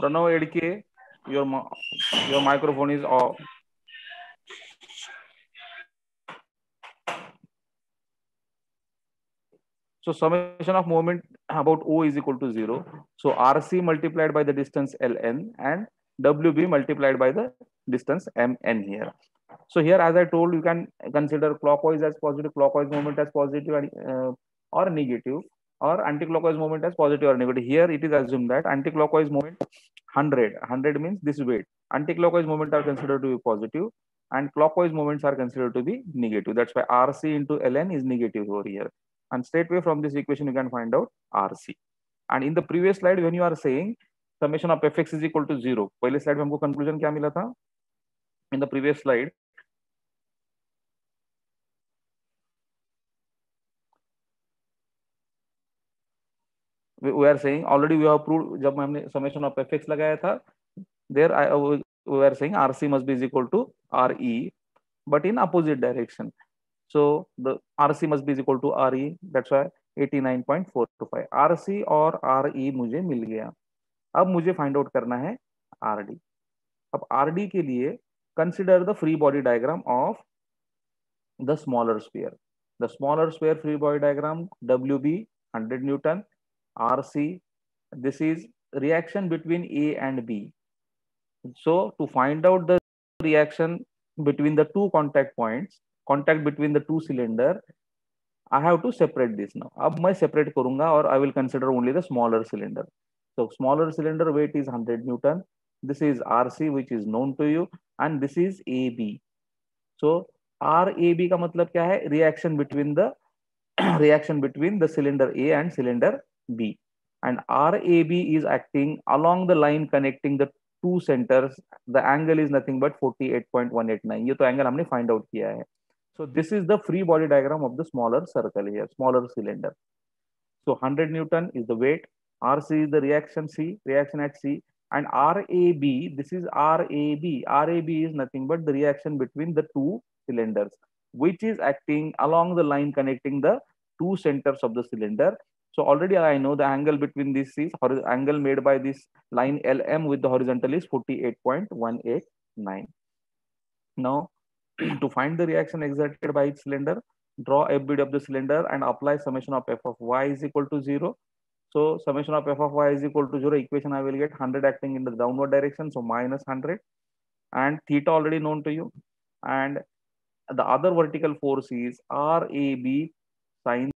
Pranav Edke, your microphone is off. So summation of moment about O is equal to 0. So RC multiplied by the distance Ln and WB multiplied by the distance Mn here. So here, as I told, you can consider clockwise as positive, clockwise moment as positive or negative, or anti-clockwise moment as positive or negative. Here it is assumed that anti-clockwise moment 100 means this weight. Anti-clockwise moment are considered to be positive and clockwise moments are considered to be negative. That's why RC into Ln is negative over here. And straightway from this equation, you can find out RC. And in the previous slide, when you are saying summation of fx is equal to 0, पहले slide में हमको conclusion क्या मिला था? In the previous slide, we are saying already we have proved जब हमने summation of fx लगाया था, there we are saying RC must be is equal to RE, but in opposite direction. So the RC must be is equal to RE. That's why 89.425 RC और RE मुझे मिल गया. अब मुझे find out करना है RD. अब RD के लिए consider the free body diagram of the smaller sphere. The smaller sphere free body diagram, WB 100 Newton, RC, this is reaction between A and B. So to find out the reaction between the two contact points, contact between the two cylinder, I have to separate this now. अब मैं separate करूंगा और I will consider only the smaller cylinder. So smaller cylinder weight is 100 Newton. This is RC which is known to you and this is AB. So RAB का मतलब क्या है? Reaction between the cylinder A and cylinder B. And RAB is acting along the line connecting the two centers. The angle is nothing but 48.189. ये तो angle हमने find out किया है. So this is the free body diagram of the smaller circle here, smaller cylinder. So 100 Newton is the weight, RC is the reaction at C, and RAB, this is RAB. RAB is nothing but the reaction between the two cylinders, which is acting along the line connecting the two centers of the cylinder. So already I know the angle between this is angle made by this line LM with the horizontal is 48.189. Now, to find the reaction exerted by each cylinder, draw FBD of the cylinder and apply summation of f of y is equal to 0. So summation of f of y is equal to 0. Equation I will get 100 acting in the downward direction, so minus 100, and theta already known to you. And the other vertical force is RAB sine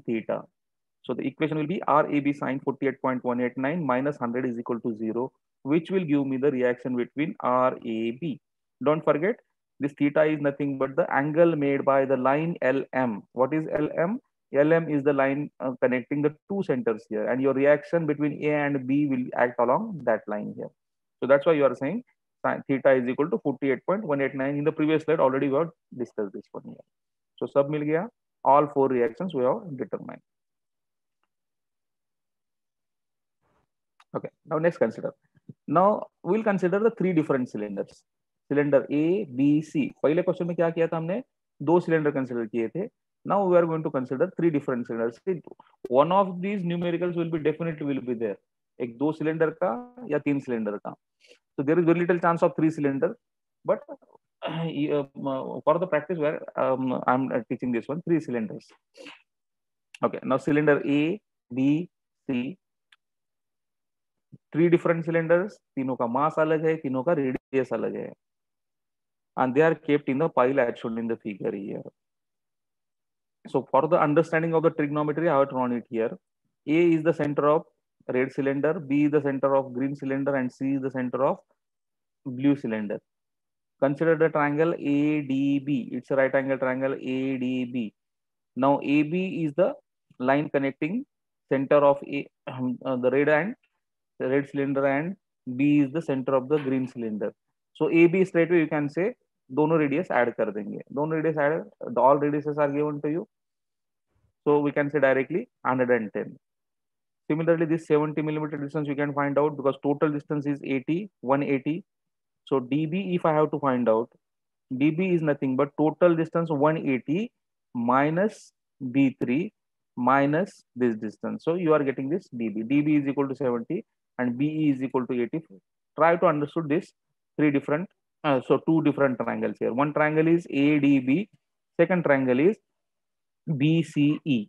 theta. So the equation will be RAB sine 48.189 minus 100 is equal to 0, which will give me the reaction between RAB. Don't forget, this theta is nothing but the angle made by the line LM. What is LM? LM is the line connecting the two centers here, and your reaction between A and B will act along that line here. So that's why you are saying theta is equal to 48.189. In the previous slide, already we have discussed this one here. So sub mil gaya. All four reactions we have determined. Okay, now next consider. Now we'll consider the three different cylinders. Cylinder A, B, C. पहले question में क्या किया था हमने? दो cylinder consider किए थे. Now we are going to consider three different cylinders. One of these numericals will be definitely there. एक दो सिलेंडर का या तीन सिलेंडर का. So there is very little chance of three cylinder, but for the practice where I'm teaching this one, three cylinders. Okay, now cylinder A, B, C. Three different cylinders. तीनों का mass अलग है, तीनों का radius अलग है. And they are kept in the pile as shown in the figure here. So for the understanding of the trigonometry, I have drawn it here. A is the center of red cylinder, B is the center of green cylinder, and C is the center of blue cylinder. Consider the triangle ADB. It's a right angle triangle ADB. Now AB is the line connecting center of the red cylinder, and B is the center of the green cylinder. So AB straight away you can say दोनों radius add कर देंगे. दोनों radius add, all radiuses are given to you. So we can say directly 110. Similarly, this 70 millimeter distance you can find out because total distance is 180. So dB, if I have to find out, dB is nothing but total distance 180 minus B3 minus this distance. So you are getting this dB. dB is equal to 70. and BE is equal to 80. Try to understand this three different, two different triangles here. One triangle is ADB, second triangle is BCE.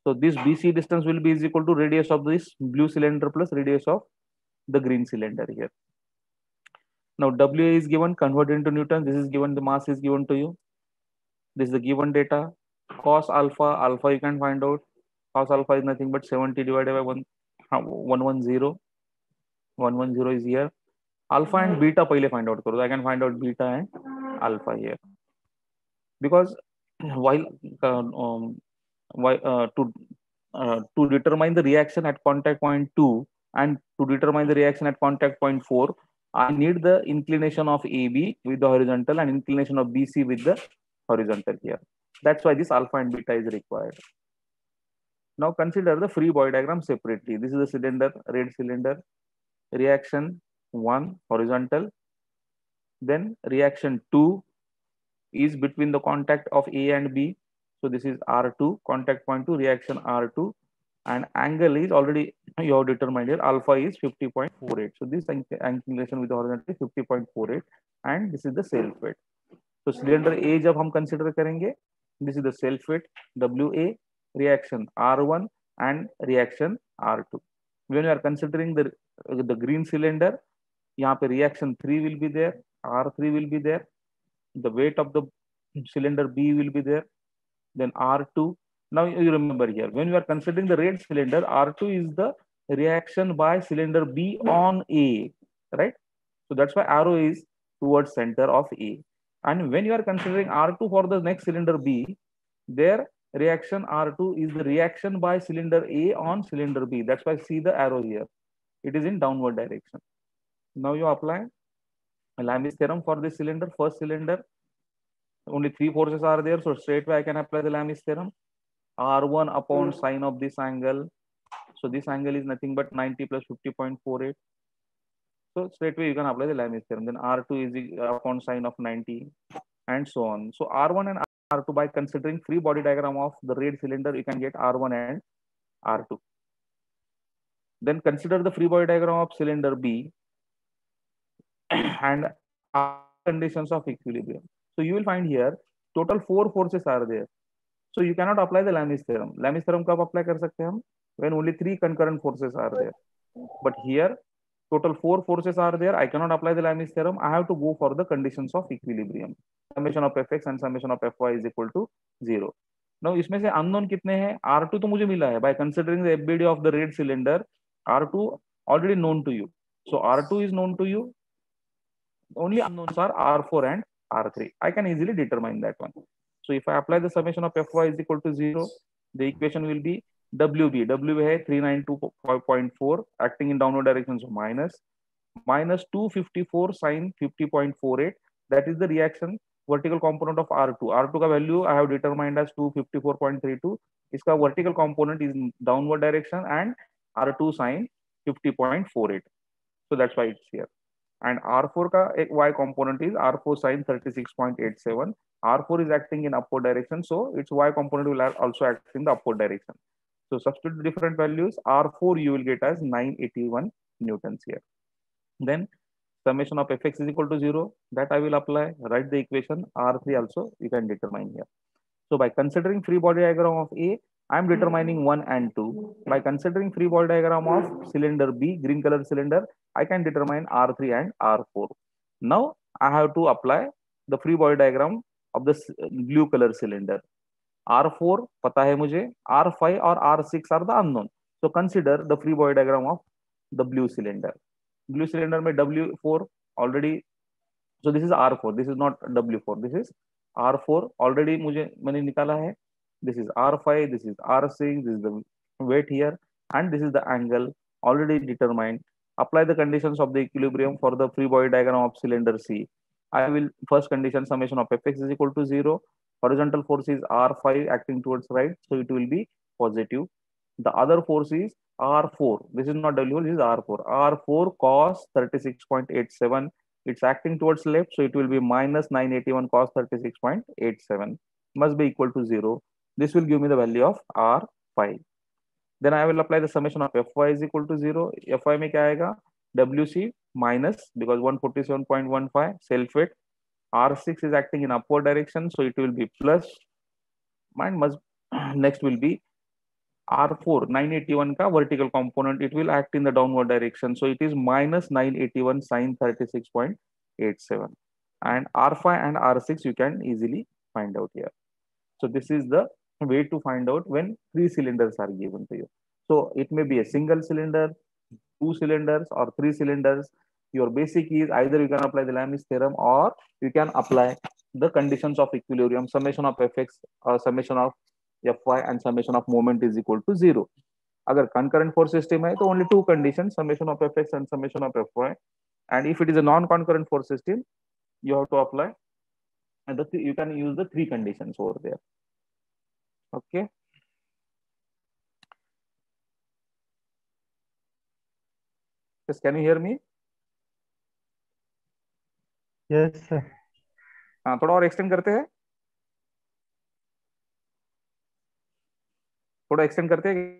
So this BC distance will be is equal to radius of this blue cylinder plus radius of the green cylinder here. Now WA is given, converted into Newton. This is given, the mass is given to you. This is the given data. Cos alpha you can find out. Cos alpha is nothing but 70 divided by 110. 110 is here. Alpha and beta पहले find out करो. I can find out beta and alpha here. Because while to determine the reaction at contact point 2 and to determine the reaction at contact point 4, I need the inclination of AB with the horizontal and inclination of BC with the horizontal here. That's why this alpha and beta is required. Now consider the free body diagram separately. This is the cylinder, red cylinder, reaction 1 horizontal, then reaction 2 is between the contact of A and B. So this is R2, contact point 2, reaction R2, and angle is already you have determined here, alpha is 50.48. So this inclination with the horizontal is 50.48, and this is the self weight. So cylinder A जब हम consider करेंगे, this is the self weight WA, reaction R1 and reaction R2. When you are considering the green cylinder, यहाँ पे reaction 3 will be there, R3 will be there, the weight of the cylinder B will be there, then R2. Now you remember here, when you are considering the red cylinder, R2 is the reaction by cylinder B on A, right? So that's why arrow is towards center of A. And when you are considering R2 for the next cylinder B, their reaction R2 is the reaction by cylinder A on cylinder B. That's why see the arrow here. It is in downward direction. Now you apply Lami's theorem for this cylinder, first cylinder. Only three forces are there, so straight away I can apply the Lami's theorem. R1 upon sine of this angle. So this angle is nothing but 90 plus 50.48. So straight away you can apply the Lami's theorem. Then R2 is upon sine of 90 and so on. So R1 and R2, by considering free body diagram of the red cylinder, you can get R1 and R2. Then consider the free body diagram of cylinder B and conditions of equilibrium. So you will find here total 4 forces are there. So you cannot apply the Lami's theorem. Lami's theorem कब apply कर सकते हैं हम? When only 3 concurrent forces are there. But here total 4 forces are there. I cannot apply the Lami's theorem. I have to go for the conditions of equilibrium. Summation of fx and summation of fy is equal to 0. Now इसमें से unknown कितने हैं? R2 तो मुझे मिला है. By considering the FBD of the red cylinder, R2 already known to you. So R2 is known to you. Only unknowns are R4 and R3. I can easily determine that one. So if I apply the summation of fy is equal to 0, the equation will be WB. WB है 392.4 acting in downward direction, so minus 254 sine 50.48. That is the reaction vertical component of R2. R2 का value I have determined as 254.32. इसका vertical component is downward direction and R2 sine 50.48. So that's why it's here. And R4 का एक y component is R4 sine 36.87. R4 is acting in upward direction, so its y component will also act in the upward direction. So substitute different values. R4 you will get as 981 newtons here. Then summation of fx is equal to 0. That I will apply. Write the equation. R3 also you can determine here. So by considering free body diagram of A, I am determining 1 and 2. By considering free body diagram of cylinder B, green color cylinder, I can determine R3 and R4. Now I have to apply the free body diagram of the blue color cylinder. R4 पता है मुझे, R5 और R6 are the unknown. So consider the free body diagram of the blue cylinder. Blue cylinder में W4 already. So this is R4. This is not W4. This is R4 already मैंने निकाला है. This is R5. This is R6. This is the weight here, and this is the angle already determined. Apply the conditions of the equilibrium for the free body diagram of cylinder C. I will first condition summation of fx is equal to 0. Horizontal force is R5 acting towards right, so it will be positive. The other force is R4. This is not W4, this is R4. R4 cos 36.87. It's acting towards left, so it will be minus 981 cos 36.87. Must be equal to 0. This will give me the value of R5. Then I will apply the summation of Fy is equal to 0. Fy में क्या आएगा? Wc minus, because 147.15 self weight, R6 is acting in upward direction, so it will be plus, and must next will be R4 981 का vertical component, it will act in the downward direction, so it is minus 981 sin 36.87, and R5 and R6 you can easily find out here. So this is the way to find out when 3 cylinders are given to you. So it may be a single cylinder, 2 cylinders, or 3 cylinders. Your basic is either you can apply the Lami's theorem or you can apply the conditions of equilibrium, summation of Fx, summation of Fy, and summation of moment is equal to 0. अगर concurrent force system है तो only two conditions, summation of Fx and summation of Fy. And if it is a non-concurrent force system, you have to apply, and you can use the three conditions over there. Okay. Yes, can you hear me? Yes, sir. हाँ, थोड़ा और extend करते हैं, थोड़ा extend करते हैं.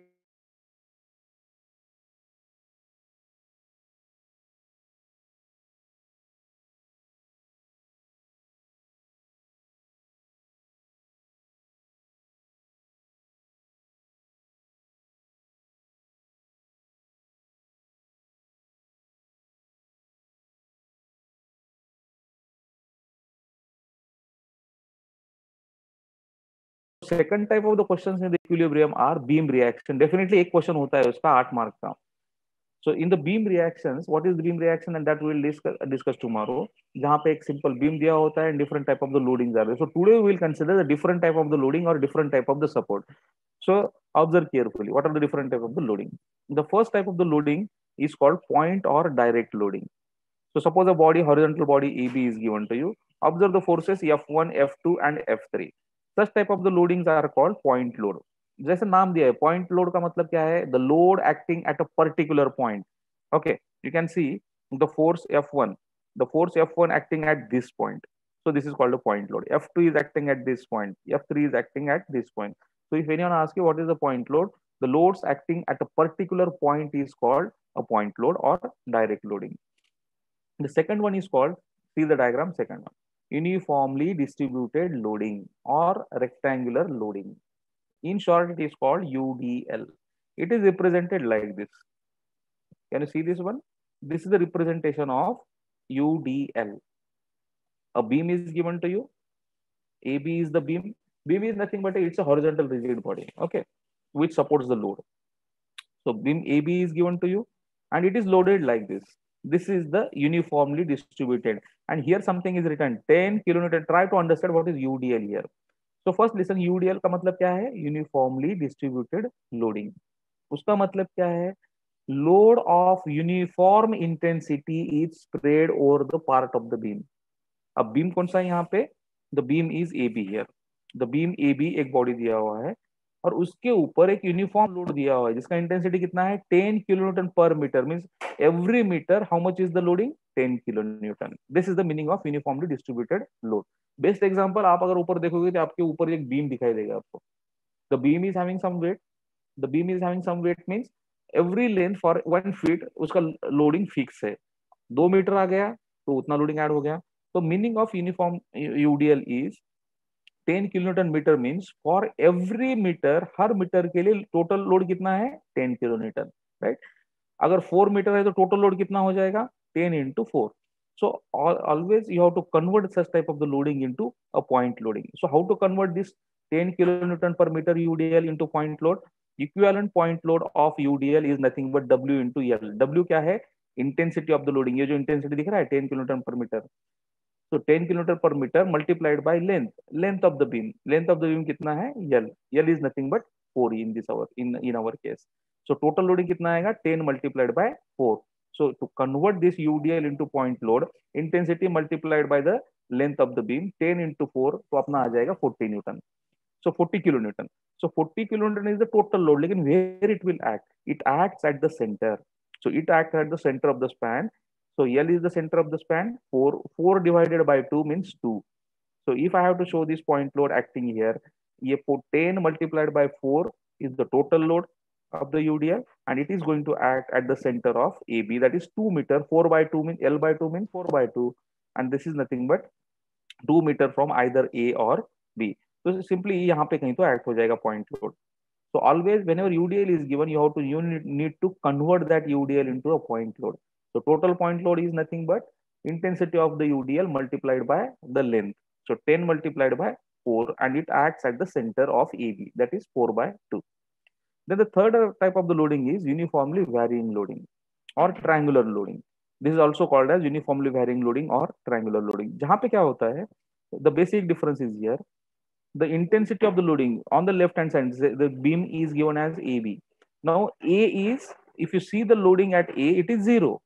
Second type of the questions in the equilibrium are beam reaction. Definitely एक question होता है उसका 8 मार्क का. So in the beam reactions, what is the beam reaction, and that we will discuss tomorrow. जहाँ पे एक simple beam दिया होता है and different type of the loadings are there. So today we will consider the different type of the loading or different type of the support. So observe carefully. What are the different type of the loading? The first type of the loading is called point or direct loading. So suppose a body, horizontal body AB is given to you. Observe the forces F1, F2 and F3. Such type of the loadings are called point load. जैसे नाम दिया है, point load का मतलब क्या है? The load acting at a particular point. Okay, you can see the force F1. The force F1 acting at this point. So this is called a point load. F2 is acting at this point. F3 is acting at this point. So if anyone asks you what is the point load, the loads acting at a particular point is called a point load or direct loading. The second one is called, see the diagram, second one, uniformly distributed loading or rectangular loading. In short, it is called UDL. It is represented like this. Can you see this one? This is the representation of UDL. A beam is given to you. AB is the beam. Beam is nothing but it's a horizontal rigid body, okay, which supports the load. So beam AB is given to you and it is loaded like this. This is the uniformly distributed. And here something is written 10 kilonewton. Try to understand what is UDL here. So first listen, UDL का मतलब क्या है? Uniformly distributed loading. उसका मतलब क्या है? Load of uniform intensity is spread over the part of the beam. अब beam कौन सा है यहाँ पे? The beam is AB here. The beam AB एक body दिया हुआ है और उसके ऊपर एक यूनिफॉर्म लोड दिया हुआ है जिसका इंटेंसिटी कितना है? 10 kilonewton per metre. Means every metre how much is the loading? 10 kilonewton. This is the meaning of uniformly distributed load. Best example, आप अगर ऊपर देखोगे तो आपके ऊपर एक बीम दिखाई देगा आपको. The beam is having some weight. The beam is having some weight means every length for 1 feet उसका लोडिंग फिक्स है. 2 मीटर आ गया तो उतना लोडिंग ऐड हो गया. तो meaning of uniform UDL is 10 kilonewton metre means for every metre, हर metre के लिए टोटल लोड कितना है? 10 किलोन्यूटन, राइट. अगर 4 मीटर है तो टोटल लोड कितना हो जाएगा? 10 into 4. So always you have to convert such type of the loading into a point loading. So how to convert this 10 kilonewton per meter UDL into point load? Equivalent point load of UDL is nothing but W into L. W क्या है? Intensity of the loading. ये जो intensity दिख रहा है 10 kilonewton per meter. So 10 kilometre पर metre multiplied by length of the beam. Length of the beam कितना है? L. L is nothing but 4 in this hour, in our case. So total loading कितना आएगा? 10 multiplied by 4. So to convert this UDL into point load, intensity multiplied by the length of the beam, 10 into 4, तो अपना आ जाएगा 40 Newton. So 40 kilonewton. So 40 kilonewton is the total load. लेकिन where it will act? It acts at the center. So it acts at the center of the span. So L is the center of the span. 4 divided by 2 means 2. So if I have to show this point load acting here, ये 10 multiplied by 4 is the total load. of the UDL, and it is going to act at the center of AB, that is 2 meter. 4 by 2 means L by 2 means 4 by 2, and this is nothing but 2 meter from either A or B. So simply यहाँ पे कहीं तो act हो जाएगा point load. So always whenever UDL is given, you need to convert that UDL into a point load. So total point load is nothing but intensity of the UDL multiplied by the length. So 10 multiplied by 4, and it acts at the center of AB, that is 4 by 2. Then the third type of the loading is uniformly varying loading or triangular loading. This is also called as uniformly varying loading or triangular loading. जहाँ पे क्या होता है, the basic difference is here. The intensity of the loading on the left hand side, the beam is given as AB. Now A is, if you see the loading at A, it is 0,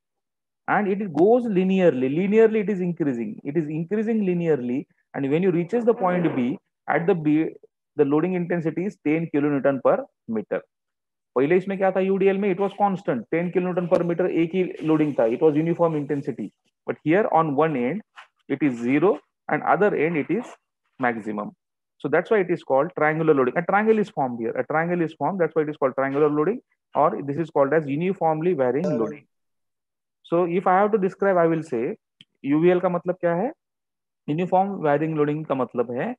and it goes linearly. Linearly it is increasing. It is increasing linearly, and when you reaches the point B, at the B, the loading intensity is 10 kilonewton per meter. पहले इसमें क्या था UDL में, it was constant 10 kilonewton per metre एक ही loading था, it was uniform intensity. But here on one and it is 0 and other end it is maximum. So that's why it is called triangular loading. A triangle is formed here. A triangle is formed. That's why it is called triangular loading, or this is called as uniformly varying loading. So if I have to describe, I will say UVL का मतलब क्या है, uniform varying loading का मतलब है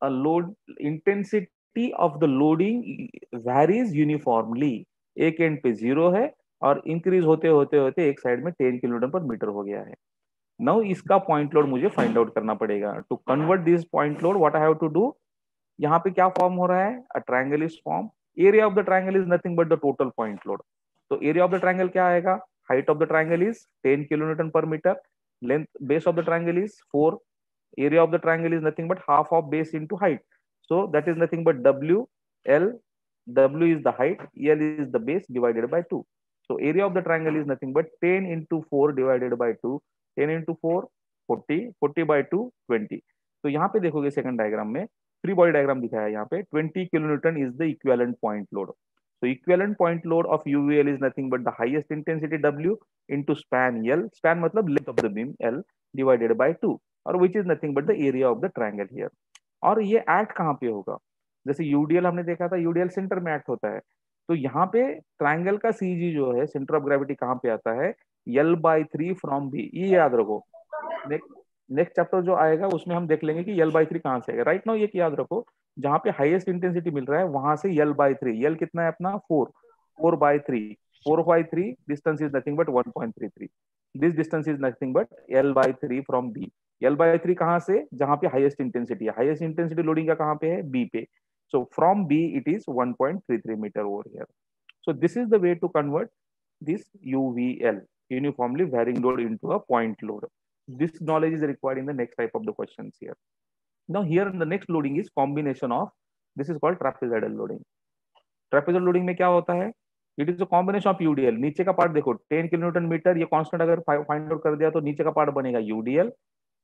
a load intensity of the loading varies uniformly. एक and पे 0 है और इंक्रीज होते होते होते एक साइड में 10 किलोमीटर पर मीटर हो गया है. नाउ इसका पॉइंट लोड मुझे फाइंड आउट करना पड़ेगा. To convert this point load what I have to do, यहाँ पे क्या फॉर्म हो रहा है, a triangle is form. Area of the triangle is nothing but the total point load. तो एरिया ऑफ द ट्रायंगल क्या आएगा, height of the triangle is 10 kilonewton per meter, length base of the triangle is 4, area of the triangle is nothing but half of base into height, so that is nothing but WL. W is the height, L is the base divided by 2. So area of the triangle is nothing but 10 into 4 divided by 2. 10 into 4 40, 40 by 2 20. तो यहाँ पे देखोगे second diagram में, free body diagram दिखाया है यहाँ पे, 20 kilonewton is the equivalent point load. So equivalent point load of UVL is nothing but the highest intensity W into span L. Span मतलब length of the beam L divided by 2, और which is nothing but the area of the triangle here. और ये act कहाँ पे होगा, जैसे UDL हमने देखा था, यूडीएल सेंटर में एक्ट होता है. तो यहाँ पे ट्रायंगल का सीजी जो है, सेंटर ऑफ ग्रेविटी कहाँ पे आता है, L/3 फ्रॉम बी. ये याद रखो, नेक्स्ट चैप्टर जो आएगा उसमें हम देख लेंगे कि L/3 कहाँ से आएगा. राइट नाउ ये याद रखो, जहाँ पे हाईएस्ट इंटेंसिटी मिल रहा है वहां से L/3. L कितना है अपना 4/3. 4/3 distance is nothing but 1.33. This distance is nothing but L/3 from B. L/3 कहाँ से, जहाँ पे हाईएस्ट इंटेंसिटी है. हाईएस्ट इंटेंसिटी लोडिंग का कहाँ पे है, B पे. So from B it is 1.33 meter over here. So this is the way to convert this UVL, uniformly varying load, into a point load. This knowledge is required in the next type of the questions here. Now here the next loading is combination of, this is called trapezoidal loading. Trapezoidal loading में क्या होता है, it is a combination of UDL. नीचे का part देखो 10 kilonewton metre, ये constant अगर find out कर दिया तो नीचे का पार्ट बनेगा यूडीएल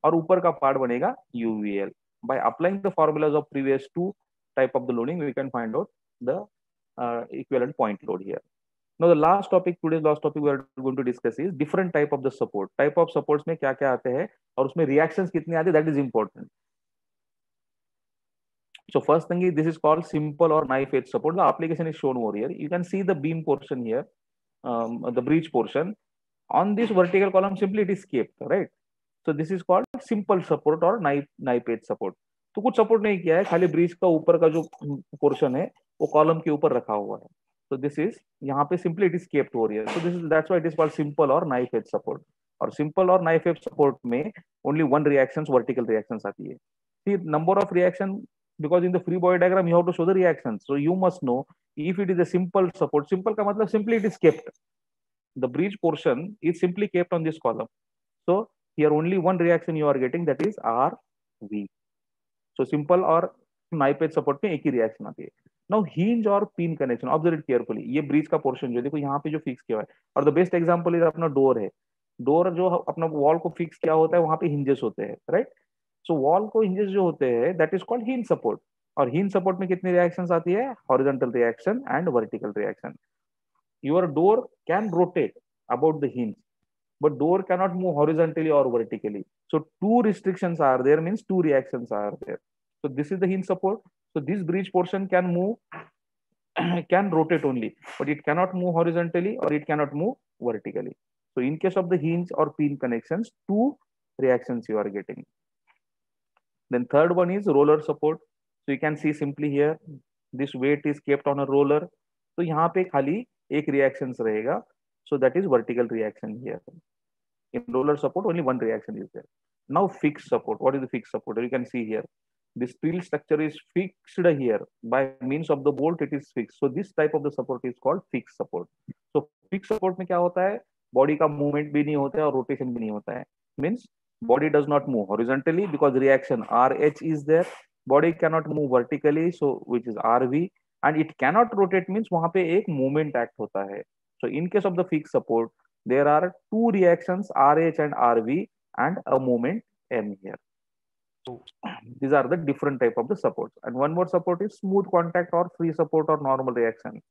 और ऊपर का पार्ट बनेगा UVL. By applying the formulas of previous two type of the loading we can find out the equivalent point load here. Now the last topic, today's last topic we are going to discuss is different type of the support. Type of supports में क्या क्या आते हैं और उसमें reactions कितने आते हैं, that is important. So first thing is, this is called simple or knife edge support. The application is shown over here. You can see the beam portion here, the breech portion. On this vertical column, simply it is kept, right? So this is called simple support or knife edge support. तो कुछ support नहीं किया है, खाली breach का ऊपर का जो पोर्शन है वो कॉलम के ऊपर रखा हुआ है. So this is, यहाँ पे simply it is kept over here. So this is, that's why it is called simple or knife edge support. और simple और knife edge support में only one reactions, vertical reactions आती है. See number of reaction, because in the free body diagram you have to show the reactions. So you must know if it is a simple support. Simple का मतलब simply it is kept. The breech portion is simply kept on this column. So here only one reaction you are getting, that is RV. So simple और knife edge support में एक ही reaction आती है. Now hinge और pin connection, observe it carefully. ये breach का portion जो देखो यहाँ पे जो फिक्स किया है, और द बेस्ट एग्जांपल इज अपना डोर है. डोर जो अपना वॉल को फिक्स किया होता है वहां पे हिंजेस होते हैं, राइट? सो वॉल को हिंजेस जो होते हैं that is called hinge support. और हिंज सपोर्ट में कितनी रिएक्शंस आती है, horizontal reaction and vertical reaction. Your door can rotate about the hinge, but door cannot move horizontally or vertically. So two restrictions are there, means two reactions are there. So this is the hinge support. So this breech portion can move can rotate only, but it cannot move horizontally or it cannot move vertically. So in case of the hinge or pin connections, two reactions you are getting. Then third one is roller support. So you can see simply here, this weight is kept on a roller. So यहाँ पे खाली एक reactions रहेगा. So that is vertical reaction here. In roller support, only one reaction is there. Now fixed support. What is the fixed support? You can see here. The steel structure is fixed here by means of the bolt. It is fixed. So this type of the support is called fixed support. So fixed support में क्या होता है? Body का movement भी नहीं होता है और rotation भी नहीं होता है. Means body does not move horizontally because reaction RH is there. Body cannot move vertically, so which is RV, and it cannot rotate means वहाँ पे एक movement act होता है. So in case of the fixed support, there are two reactions RH and RV and a moment M here. So these are the different type of the supports. And one more support is smooth contact or free support or normal reaction.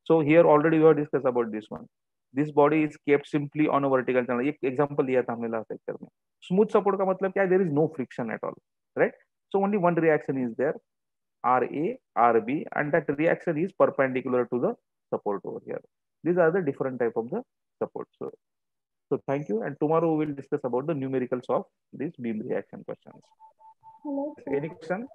So here already we have discussed about this one. This body is kept simply on a vertical channel. एक example लिया था हमने last lecture में. Smooth support का मतलब क्या है? There is no friction at all, right? So only one reaction is there, RA, RB, and that reaction is perpendicular to the support over here. These are the different type of the supports. So thank you, and tomorrow we will discuss about the numericals of these beam reaction questions. Hello, sir. Any question?